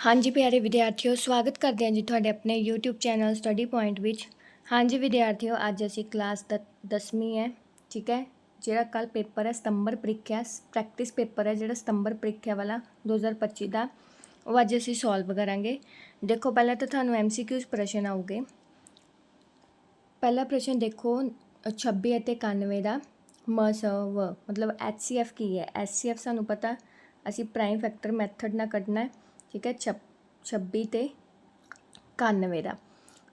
हाँ जी प्यारे विद्यार्थियों, स्वागत करते हैं जी थोड़े अपने YouTube channel study point which. हाँ जी विद्यार्थियों, अज असी क्लास 10वीं है, ठीक है। जोड़ा कल पेपर है सितंबर प्रीख्या प्रैक्टिस पेपर है, जो सितंबर प्रीख्या वाला 2025 का, वो अज असी सॉल्व करांगे। देखो पहले तो थानू MCQs प्रश्न आऊगे। पहला प्रश्न देखो 26 और 91 का MSW मतलब HCF की है। HCF सानू पता, असी प्राइम फैक्टर मैथड ना कढ़ना है, ठीक है। 26 ते 91 का,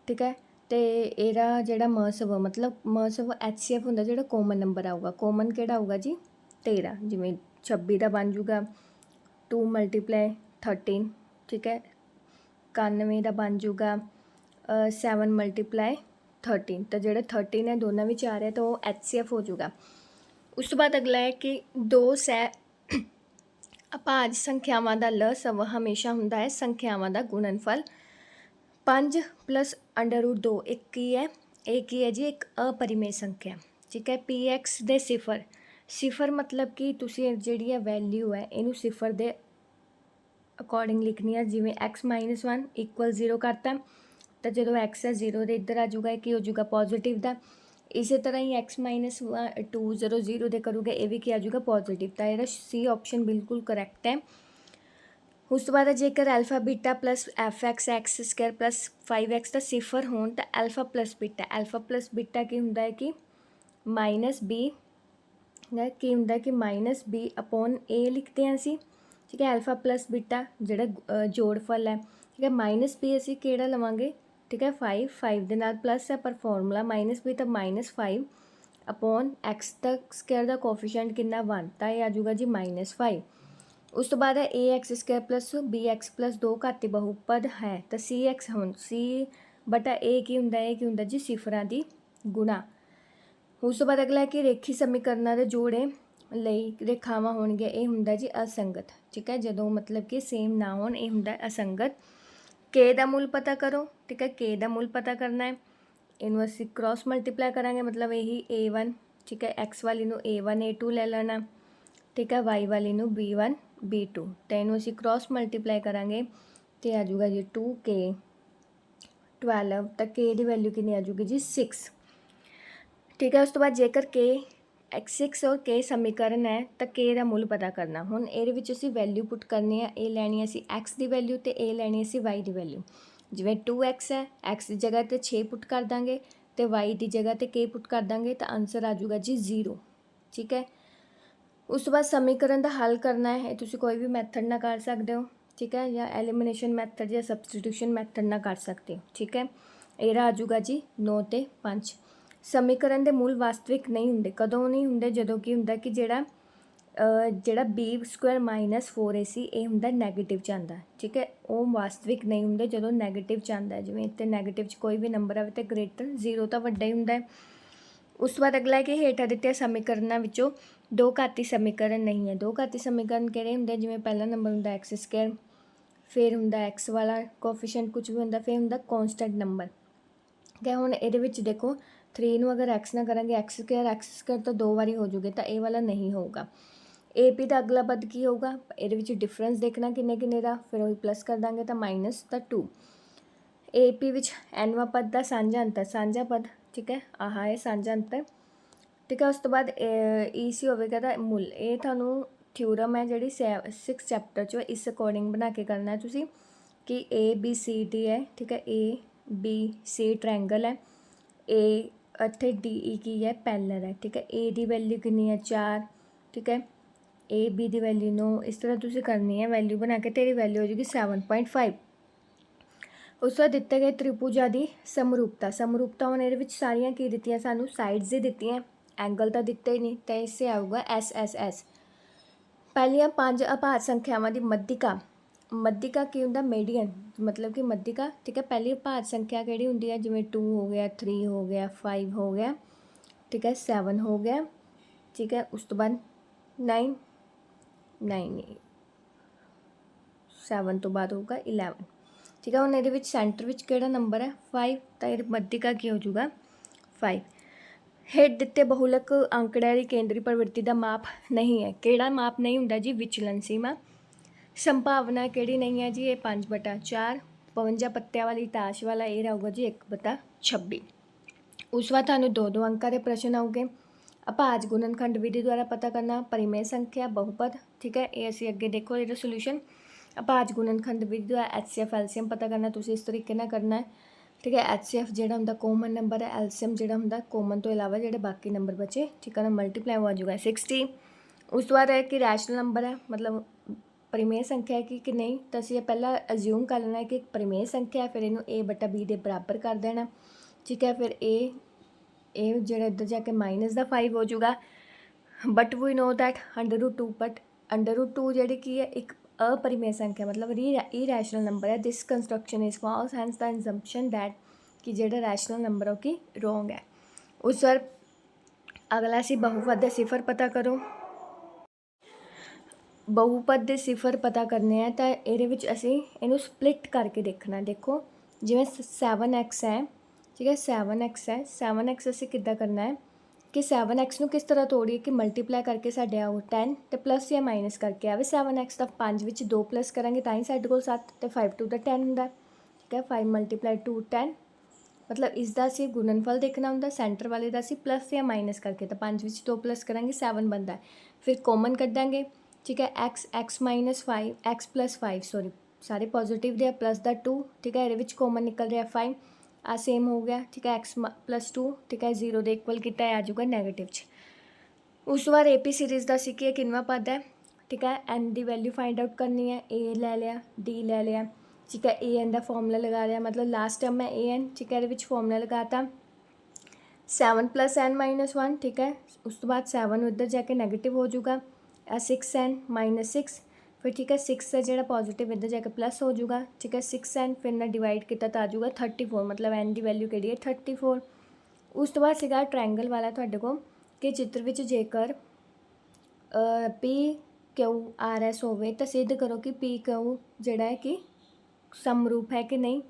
ठीक है। तो यदा जोड़ा MSW मतलब MSW HCF होंगे जो कॉमन नंबर आऊगा। कॉमन केड़ा आऊगा जी 13, जिमें 26 का बन जूगा 2 × 13, ठीक है। 91 का बन जूगा 7 × 13, तो जो 13 है दोनों में 4 है तो वो HCF हो जूगा। उस तो बाद अगला है कि दो सह अभाज संख्यावां दा लसव हमेशा हुंदा है संख्यावां दा गुणनफल। 5 + √2 एक की है, एक ही है जी एक अपरिमेय संख्या, ठीक है। PX दे सिफर, सिफर मतलब कि तुसी जिहड़ी है वैल्यू है इनू सिफर दे अकॉर्डिंग लिखनी है। जिमें x - 1 = 0 करता, तो जो x है 0 दे इधर आ जाऊगा, कि हो जाऊगा पॉजिटिव का। इस तरह ही x - 2 0 0 दे करोगे, ये भी क्या आ जाऊगा पॉजिटिव। तो यह C ऑप्शन बिल्कुल करैक्ट है। उस तो बाद जेकर alpha beta plus FX x² plus 5x का सिफर हो तो अल्फा प्लस बीटा की होंगे कि -b की होंगे कि -b अपॉन a लिखते हैं असी, ठीक है। अल्फा प्लस बीटा जोड़ा जोड़फल है, ठीक है। -b असी केड़ा लवांगे, ठीक है 5 दे नाल प्लस है पर फॉर्मूला -b तो -5 अपॉन x का स्क्वायर का कोफिशिएंट कितना 1, तो यह आ जाऊगा जी -5। उस तो बाद है ax² प्लस bx प्लस 2 घाती बहुपद है, तो cx हम c/a की होंगे जी सिफरां दी गुणा। उस तो बाद अगला है कि रेखी समीकरणों के जोड़े लई रेखावां होणगियां, ये हुंदा जी असंगत, ठीक है। जो मतलब कि सेम ना होण ये हुंदा असंगत। के दा मूल पता करो, ठीक है। के दा मूल पता करना है, इनू असीं क्रॉस मल्टीप्लाई करांगे मतलब यही a1, ठीक है। x वाली नू a1 a2 ले लेना, ठीक है। y वाली नू b1 b2, तो इनू असीं क्रॉस मल्टीप्लाई करांगे तो आ जाऊगा जी 2k 12, तो k की वैल्यू कितनी आ जाऊगी जी 6, ठीक है। उस तो बाद जेकर k x6 और k समीकरण है तो k का मुल पता करना। हुण इहदे विच असीं वैल्यू पुट करनी है, ए लैनी असीं x की वैल्यू तो ए लैनी असीं y की वैल्यू। जिवें 2x है, x की जगह तो 6 पुट कर देंगे तो y की जगह तो k पुट कर देंगे, तो आंसर आ जाऊगा जी 0, ठीक है। उस तो बाद समीकरण का हल करना है, तुसीं कोई भी मैथड ना कर सकते हो, ठीक है, या एलिमिनेशन मैथड या सबस्टिट्यूशन मैथड ना कर सकते हो, ठीक है। यह आ जाऊगा जी 9 ते 5। समीकरण के मूल वास्तविक नहीं होंगे, कदों नहीं होंगे, जदों की होंगे कि जोड़ा b² - 4ac ये होंगे नैगेटिव च आंदा, ठीक है। वो वास्तविक नहीं होंगे जो नैगेटिव च आंदा है। जिवें इत्ते नैगेटिव च कोई भी नंबर आए तो ग्रेटर 0 तो वड्डा ही होंगे। उस तो बाद अगला है कि हेठा दित्ते समीकरणों विचों दो घाती समीकरण नहीं है। दो घाती समीकरण किहड़े होंगे, जिवें पहला नंबर होंगे x², फिर होंगे x वाला कोफिशिएंट कुछ भी होंगे, फिर होंगे कॉन्सटेंट नंबर, ठीक है। हुण इहदे विच देखो 3 नूं अगर x ना करांगे x² तो 2 बारी हो जूगे, तो ये वाला नहीं होगा। AP का अगला पद की होगा, ये डिफरेंस देखना किन्ने किन्ने का, फिर वही प्लस कर देंगे तो माइनस तो 2। AP विच nवां पद का सांझा अंतर, सांझा पद, ठीक है, आह है सांझा अंतर, ठीक है। उस तो बाद EC होगा तो मुल, ये थानू थ्योरम है जी 6 चैप्टर चो इस अकॉर्डिंग बना के करना है तुसी कि ABCD है, ठीक है। ABC ट्रायंगल है, ए इत्थे DE की है पैरेलल है, ठीक है। A की वैल्यू कितनी है 4, ठीक है। B की वैल्यू 9, इस तरह तुसी करनी है वैल्यू बना के, तेरी वैल्यू हो जाएगी 7.5। उस बाद दिते गए त्रिभुजा की समरूपता, समरूपता होने ये सारियां की दित्तियां सानू साइड्स ही दित्तियां, एंगल तो दिते ही नहीं, तो इससे आऊगा SSS। पहलियां 5 अभाज्य संख्यावां की मध्यिका, मध्यिका की होंगे मीडियन मतलब कि मध्यिका, ठीक है। पहली अभाज्य संख्या किहड़ी हुंदी है, जिवें 2 हो गया, 3 हो गया, 5 हो गया, ठीक है, 7 हो गया, ठीक है। उस तो बाद 9 7 तो बाद होगा 11, ठीक है। हुण इहदे विच सेंटर विच किहड़ा नंबर है 5, तो ये मध्यिका की हो जाऊगा 5। हेठ दिते बहुलक आंकड़े की केंद्रीय प्रवृत्ति का माप नहीं है, किहड़ा माप नहीं हुंदा जी विचलन सीमा। संभावना किहड़ी नहीं है जी, ये 5/4। 52 पत्तियां वाली ताश वाला ये रहूगा जी 1/26। उस बाद थानू 2-2 अंकों के प्रश्न आउगे। अभाज गुणनखंड विधि द्वारा पता करना, परिमेय संख्या, बहुपद, ठीक है। ये असीं अगे देखो ये सोल्यूशन। अभाज गुणनखंड विधि द्वारा HCF एलसीएम पता करना, तुसीं इस तरीके नाल करना है, ठीक है। HCF जिहड़ा हुंदा कॉमन नंबर है, एलसीएम जिहड़ा हुंदा कॉमन तो इलावा जिहड़े बाकी नंबर बचे, ठीक है ना, मल्टीप्लाई हो जाएगा 60। उस तो बाद है कि रैशनल नंबर है, मतलब परिमेय संख्या है कि नहीं, तो असीं पहला अज्यूम कर लेना है कि परिमेय संख्या है, फिर इनू A/B के बराबर कर देना, ठीक है। फिर ए जिहड़ा इधर जाके माइनस का 5 हो जाऊगा। But we know that √2, but √2 जिहड़ी की है एक अपरिमेय संख्या, मतलब इरैशनल नंबर है। This construction is false, hence the assumption that कि जिहड़ा रैशनल नंबर है कि रोंग है। उस बार अगला असीं बहुपद दे सिफर पता करो। बहुपद दे सिफर पता करने हैं तो ये असीं इनू स्प्लिट करके देखना। देखो जिवें 7x है, ठीक है, 7x है, 7x असीं किद्दां करना है कि 7x नू किस तरह तोड़िए कि मल्टीप्लाई करके साडे आओ 10 तो प्लस या माइनस करके आवे 7x का। 5 विच 2 प्लस करांगे तां ही साडे कोल 7, तो 5 2 10 हुंदा, ठीक है। 5 × 2 10, मतलब इसका असीं गुणनफल देखना हुंदा, सेंटर वाले का असीं प्लस या माइनस करके, तो 5 विच 2 प्लस करांगे 7 बनता है। फिर कॉमन कड्डांगे, ठीक है। x -5 x + 5 सॉरी सारे पॉजिटिव दे प्लस द 2, ठीक है। ये कॉमन निकल रहा 5, आ सेम हो गया, ठीक है। x + 2, ठीक है, 0 के इक्वल किया आ जाऊगा नैगेटिव च। उस तो बाद AP सीरीज़ का सीखिए किनवा पद है, ठीक है। n की वैल्यू फाइंड आउट करनी है, A ले लिया, D ले लिया, ठीक है। AN का फॉर्मूला लगा लिया, मतलब लास्ट टर्म है AN, ठीक है। ये फॉर्मूला लगाता 7 + n - 1, ठीक है। उस तो बाद 7 उधर जाके नैगेटिव हो जाऊगा, 6n - 6, फिर ठीक है 6 है जो पॉजिटिव इधर जाके प्लस हो जाऊगा, ठीक है। 6n फिर ना डिवाइड किया तो आ जाऊगा 34, मतलब n की वैल्यू कि है 34। उस तो बाद सीगा ट्रायंगल वाला तुहाडे कोल कि चित्र विच जेकर PQRS होवे तो सिद्ध करो कि PQ जिहड़ा है कि समरूप है कि नहीं,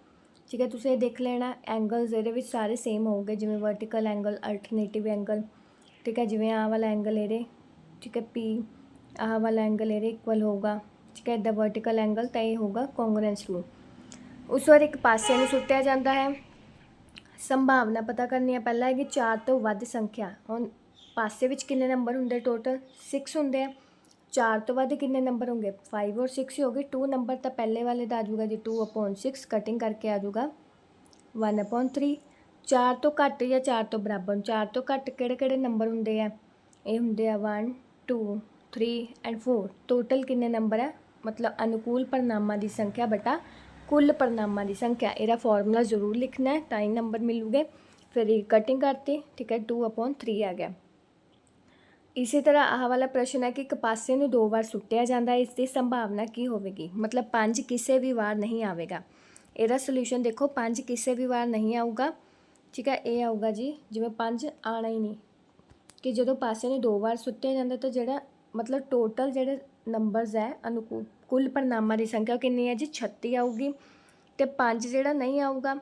ठीक है। तुसीं देख लेना एंगल्स ये सारे सेम हो गए, जिवें वर्टिकल एंगल, अल्टरनेटिव एंगल, ठीक है। जिवें आ वाला एंगल ये, ठीक है, P आह वाला एंगल ये इक्वल होगा, ठीक है। इदा वर्टिकल एंगल तो ये होगा कॉन्ग्रुएंस रूल। उस बार एक पासे नूं सुट्टिया जाता है। संभावना पता करनी है, पहला है कि 4 तो वध संख्या, हुण पासे विच कितने नंबर होंगे टोटल 6 होंगे, 4 तो वध कितने नंबर होंगे 5 और 6 ही हो गए। 2 नंबर तो पहले वाले का आ जाऊगा जी 2/6, कटिंग करके आ जाऊगा 1/3। 4 तो घट या 4 तो बराबर, 4 तो घट किहड़े नंबर होंगे है, ये होंगे 1 2 3 एंड 4। टोटल कितने नंबर है, मतलब अनुकूल परिणामों की संख्या बटा कुल परिणामों की संख्या। यदा फॉर्मूला जरूर लिखना है ताई नंबर मिलूगे। फिर ये कटिंग करती, ठीक है, 2/3 आ गया। इसी तरह आह वाला प्रश्न है कि एक पासे नूं 2 बार सुट्टिया जाता है, इसकी संभावना की होगी, मतलब 5 किसी भी वार नहीं आएगा। यदा सोल्यूशन देखो 5 किसी भी वार नहीं आऊगा, ठीक है। ये आऊगा जी जिवें 5 आना ही नहीं, कि जो पासे नूं 2 बार सुट्टिया जाता तो जिहड़ा मतलब टोटल जिहड़े नंबरस है अनुकूल कुल परिणामों की संख्या कितनी है जी 36 आऊगी। तो 5 जिहड़ा नहीं आऊगा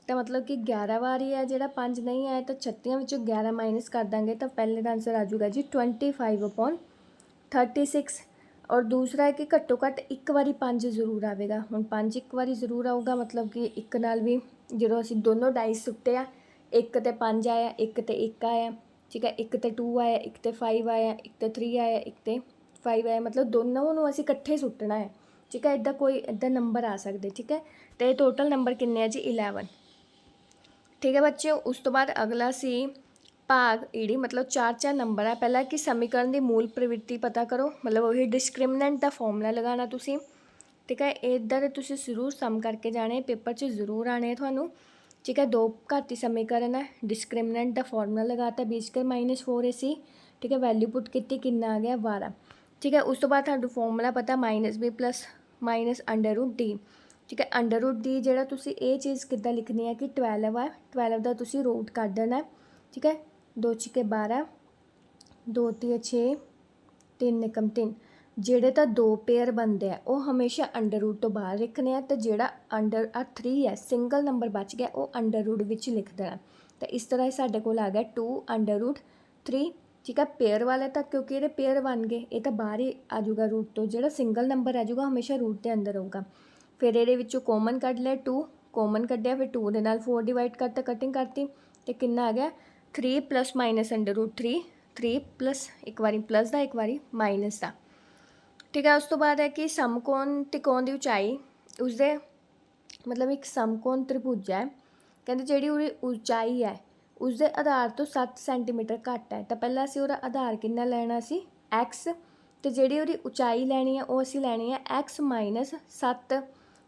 तो मतलब कि 11 बार ही है, जिहड़ा 5 नहीं आया तो 36 विचों 11 माइनस कर देंगे तो पहले का आंसर आ जाऊगा जी 25/36। और दूसरा है कि घट्टो घट्ट एक बारी 5 जरूर आएगा। हुण 5 एक बारी जरूर आऊगा, मतलब कि एक नाल भी जो असीं दोनों डाइस सुट्टे आ, एक ते 5 आया, एक ते 1 आया, ठीक है। एक ते 2 आया, एक ते 5 आया, एक ते 3 आया, एक ते 5 आया, मतलब दोनों नूं असीं इकट्ठे सुट्टना है, ठीक है। इदा कोई इदा नंबर आ सकते, ठीक है। तो टोटल नंबर कितने जी 11, ठीक है बच्चे। उस तो बाद अगला सी भाग ईडी, मतलब 4 नंबर है। पहला कि समीकरण की मूल प्रवृत्ति पता करो, मतलब वही डिस्क्रिमिनेंट का फॉर्मूला लगाना तुसीं, ठीक है। इधर तुसीं जरूर सम करके जाने, पेपर च जरूर आने थानू, ठीक है। 2 घाती समीकरण है, डिस्क्रिमिनेंट का फॉर्मूला लगाता B² - 4AC, ठीक है। वैल्यू पुट की कितना आ गया 12, ठीक है। उस तो बाद थानू फॉर्मूला पता -B + -√D, ठीक है। √D जिहड़ा तुसीं ये चीज़ किद्दां लिखनी है कि 12 है, 12 का तुसीं रूट कढ देना है, ठीक है। 2 × 12, 2 × 6, 3 × 3, ਜਿਹੜੇ ਤਾਂ 2 पेयर बनते हैं वो हमेशा √ तो बाहर रखने हैं, तो ਜਿਹੜਾ √3 है सिंगल नंबर बच गया वो √ विच लिख देना। तो इस तरह साडे कोल आ गया 2 √3, ठीक है। पेयर वाले तो क्योंकि ये पेयर बन गए, ये तो बाहर ही आ जाऊगा रूट तो, जो सिंगल नंबर आ जाऊगा हमेशा रूट के अंदर होगा। फिर ये कॉमन कढ़ लिया 2, कॉमन कढ़िया, फिर 2 के नाल 4 डिवाइड करता, कटिंग करती तो कितना आ गया 3 प्लस माइनस √3, 3 प्लस एक बारी प्लस का एक बारी माइनस का। ठीक है। उस तो बाद है कि समकोण त्रिकोण की उचाई उसके मतलब एक समकोण त्रिभुज है, कहते जी उचाई है उसके आधार तो 7 सेंटीमीटर घट है। तो पहला असी उसका आधार कितना लेना सी x, तो जी उचाई लैनी है वो असी लैनी है x माइनस 7।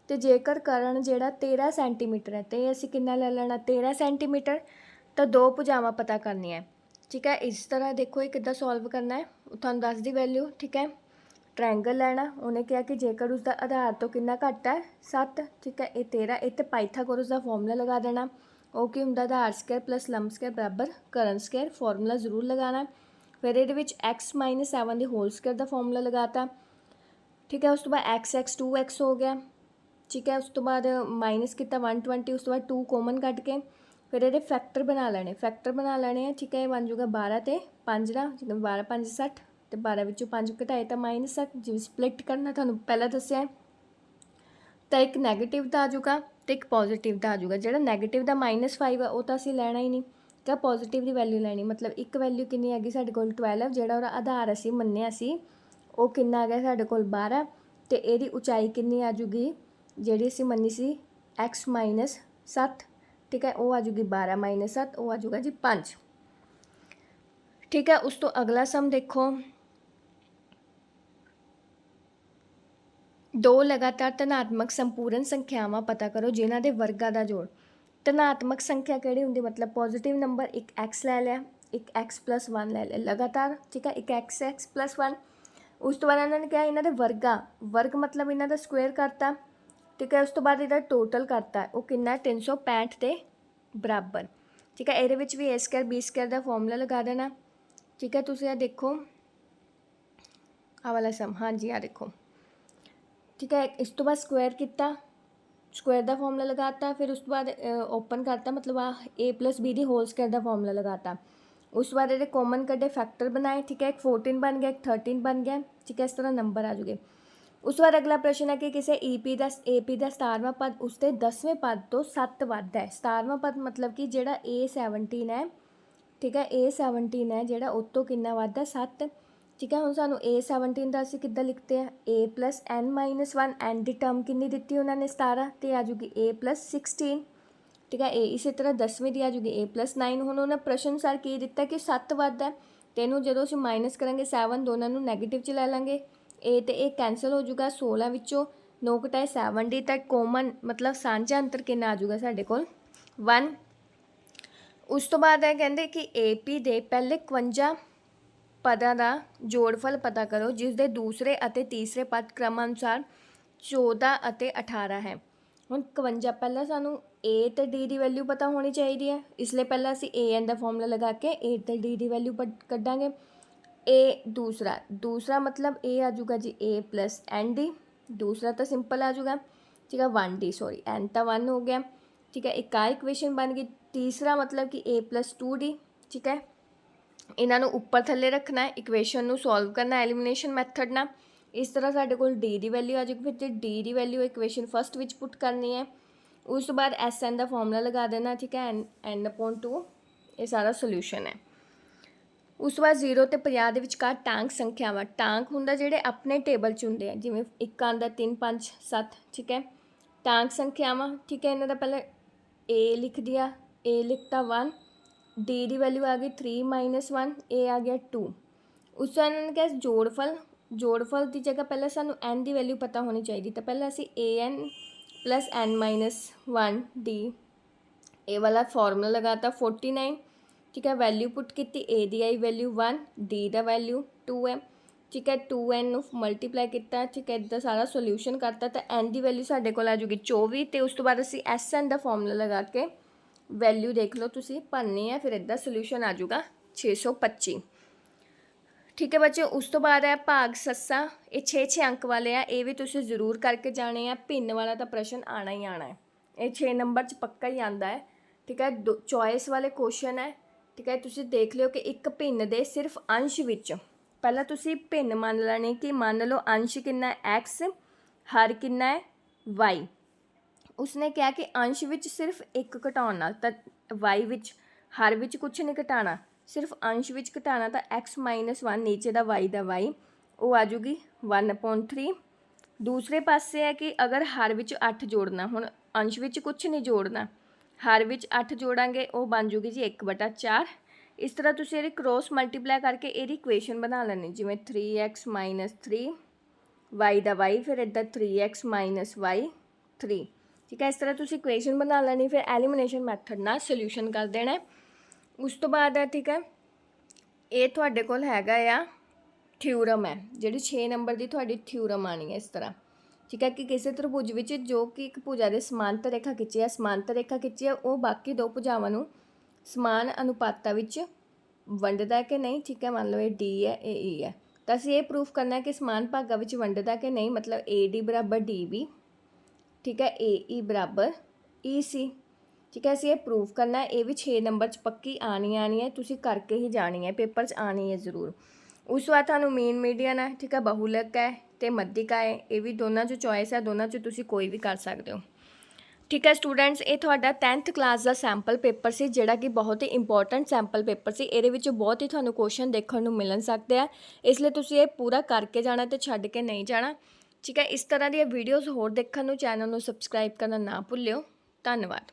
तो जेकर करण जोड़ा 13 सेंटीमीटर है तो असी कितना ले लेना 13 सेंटीमीटर। तो दो भुजावां पता करनी है। ठीक है। इस तरह देखो ये कितना सॉल्व करना है, तुहानूं दस दी वैल्यू। ठीक है। ट्रायंगल लैना, उन्हें कहा कि जेकर उसका आधार तो कितना घट है 7। ठीक है। ये 13, इतने पाइथागोरस का फॉर्मूला लगा देना। वो की हुंदा आधार स्क्वायर प्लस लंब स्क्वायर बराबर करण स्क्वायर, फॉर्मूला जरूर लगाना। फिर ये x माइनस 7 की होल स्क्वायर का फॉर्मूला लगाता। ठीक है। उस तो बाद x 2x हो गया। ठीक है। उस तो बाद माइनस किया 120, उस तो बाद 2 कॉमन कट के फिर ये फैक्टर बना लेने, फैक्टर बना लेने हैं। ठीक है। ये बन जूगा 12 तो 5 का, 12 5 60, तो 12 विचों 5 घटाए तो माइनस 60। जिवें स्प्लिट करना थानूं पहला दस्सिआ है, तो एक नैगेटिव का आ जाऊगा तो एक पॉजिटिव का आ जाऊगा। जो नैगेटिव का -5 है वो तो असीं लैना ही नहीं, तो पॉजिटिव की वैल्यू लैनी। मतलब एक वैल्यू कितनी हैगी साडे कोल 12, जिहड़ा उहदा आधार असीं मन्निआ सी वो कितना आ गया साडे कोल 12, तो इहदी उचाई कितनी आ जूगी जिहड़ी असीं मन्नी सी x माइनस 7। ठीक है। वो आ जूगी 12 माइनस 7, वो आ जूगा जी 5। ठीक है। उस तो अगला सम देखो, दो लगातार धनात्मक संपूर्ण संख्यावां पता करो जिन्हां दे वर्गां दा जोड़। धनात्मक संख्या किहड़ी हुंदी, मतलब पॉजिटिव नंबर, एक x लै लिया, एक x + 1 लै लिया लगातार। ठीक है। एक x + 1, उस तो बाद इन्होंने क्या इन्हां दे वर्गां, वर्ग मतलब इन्हां दा स्क्वेयर करता। ठीक है। उस तो बाद इहदा टोटल करता, वो कितना 365 के बराबर। ठीक है। ये भी a² b² का फॉर्मूला लगा देना। ठीक है। तुसीं आ देखो आ वाला सम, हाँ जी आ देखो। ठीक है। इस तो बाद स्क्वायर किया, स्क्वायर का फॉर्मूला लगाता। फिर उस तो बाद ओपन करता, मतलब a + b की होल स्क्वायर का फॉर्मूला लगाता। उस बाद ये कॉमन कटे फैक्टर बनाए। ठीक है। एक 14 बन गया, एक 13 बन गया। ठीक है। इस तरह नंबर आ जाऊगे। उस बाद अगला प्रश्न है कि किसी AP का 17वां पद उसके 10वें पद तो 7 वध है। 17वां पद मतलब कि जोड़ा A17 है। ठीक है। A17 है जोड़ा उस तो कितना वध है 7। ठीक है। हम सानू A17 का असीं किद्दां लिखते हैं a + n-1, n की टर्म कितनी दी उन्होंने 17, तो आ जूगी a + 16। ठीक है। ए इसी तरह 10वें की आ जूगी a + 9। हुण उन्होंने प्रश्न अनुसार की दिता कि 7 वध है, तो इनू जो असीं माइनस करांगे 7 दोनों नू नैगेटिव च लै लांगे, ए तो ए कैंसल हो जूगा। 16 विचों 9 घटाए 7 डी, तो कॉमन मतलब सांझा अंतर कितना आ जूगा साडे कोल 1। उस तो बाद है कहते कि AP दे पहले 51 पदां का जोड़फल पता करो जिसके दूसरे और तीसरे पद क्रमानुसार 14 और 18 है। हुण 51 पहला सानू A तो D की वैल्यू पता होनी चाहिए है, इसलिए पहला असीं AN का फॉर्मूला लगा के A तो D की वैल्यू कड्डांगे। A दूसरा मतलब A uh जूगा ji A + ND, दूसरा तो सिंपल आ जूगा। ठीक है। 1D सॉरी N तो 1 हो गया। ठीक है। एक आ इक्वेशन बन गई। तीसरा मतलब कि A + 2D। ठीक है। इन्हों उपर थले रखना है, इक्वेशन नू सॉल्व करना एलिमिनेशन मैथड ना। इस तरह साडे कोल D की वैल्यू आ जाएगी। फिर D की value equation first which put करनी है। उस तो बाद SN का फॉर्मूला लगा देना। ठीक है। n/2 ये सारा सोल्यूशन है। उस बाद 0 तो 50 के विचकार टांक संख्यावां, टांक हुंदा जिहड़े अपने टेबल च हुंदे आ, जिवें 1 आंदा 3 5 7। ठीक है। टांक संख्यावां, ठीक है, इन्हां दा पहले A लिख दिया, A लिखता 1, D की वैल्यू आ गई 3 - 1, A आ गया 2। उस बाद इन्होंने क्या जोड़फल, जोड़फल की जगह पहले सानू N की वैल्यू पता होनी चाहिए, तो पहले असीं AN + n-1 D ए वाला फॉर्मूला लगाता 49। ठीक है। वैल्यू पुट की, ए दी आई वैल्यू 1, डी का वैल्यू 2 है। ठीक है। 2n मल्टीप्लाई किया। ठीक है। इदा सारा सोल्यूशन करता, तो एन की वैल्यू साडे कोल आ जूगी 24। तो उस तो बाद असीं SN का फॉर्मूला लगा के वैल्यू देख लो तुसीं भरनी है, फिर इदा सोल्यूशन आ जूगा 625। ठीक है बच्चे। उस तो बाद है भाग सस्सा, ये 6 अंक वाले आ, ये भी तुसीं जरूर करके जाने हैं। भिन्न वाला तो प्रश्न आना ही आना है, ये 6 नंबर च पक्का ही आता है। ठीक है। चॉइस वाले क्वेश्चन है, ठीक है। तुसीं देख लिओ कि एक भिन्न दे सिर्फ अंश विच पहला तुसीं भिन्न मान लैणे कि मान लो अंश कितना है x, हर कितना है y। उसने कहा कि अंश विच सिर्फ एक घटाउण नाल तां y विच हर विच कुछ नहीं घटाना, सिर्फ अंश विच घटाना, तो x - 1 नीचे दा y वो आ जूगी 1/3। दूसरे पासे है कि अगर हर विच 8 जोड़ना, हुण अंश विच कुछ नहीं जोड़ना, हर विच 8 जोड़ांगे वो बन जूगी जी 1/4। इस तरह तुसीं इहदी क्रॉस मल्टीप्लाई करके इहदी इक्वेशन बना लैनी, जिवें 3x - 3 y दा y, फिर इधर 3x - y 3। ठीक है, इस तरह तुसीं इक्वेशन बना लैनी, फिर एलिमिनेशन मैथड नाल सोल्यूशन कर देना है। उस तो बाद है, ठीक है, ये तुहाडे कोल हैगा आ थ्योरम है, जिहड़ी 6 नंबर की तुहाडी थ्योरम आनी है इस तरह। ठीक है, कि किसी त्रिभुज विच जो कि एक भुजा दे समांतर रेखा खिंची है, समांतर रेखा खिंची है, वो बाकी दो भुजावां नूं समान अनुपातां विच वंडदा है कि नहीं। ठीक है, मान लो ये डी है, ये ई है, तो असीं ये प्रूफ करना है कि समान भागां विच वंडदा कि नहीं, मतलब ए डी बराबर डी बी, ठीक है, ए ई बराबर ई सी। ठीक है, असीं ये प्रूफ करना है। ये भी 6 नंबर च पक्की आनी है, तुसीं करके ही जानी है, पेपर च आनी है जरूर। उस बाद तुहानूं मीन मीडियन है, ठीक है, बहुलक है ते मध्यिका है, ये भी दोनों चो चॉइस है, दोनों चो तुसीं कोई भी कर सकते हो। ठीक है स्टूडेंट्स, ये तुहाडा 10th क्लास का सैंपल पेपर से, जिहड़ा कि बहुत ही इंपॉर्टेंट सैंपल पेपर से। इहदे विच बहुत ही तुहानूं क्वेश्चन देखने नूं मिल सकते हैं, इसलिए तुसीं ये पूरा करके जाना ते छड्ड के नहीं जाना। ठीक है, इस तरह दी वीडियोज़ होर देखण नूं चैनल नूं सबसक्राइब करना ना भुल्लिओ। धन्नवाद।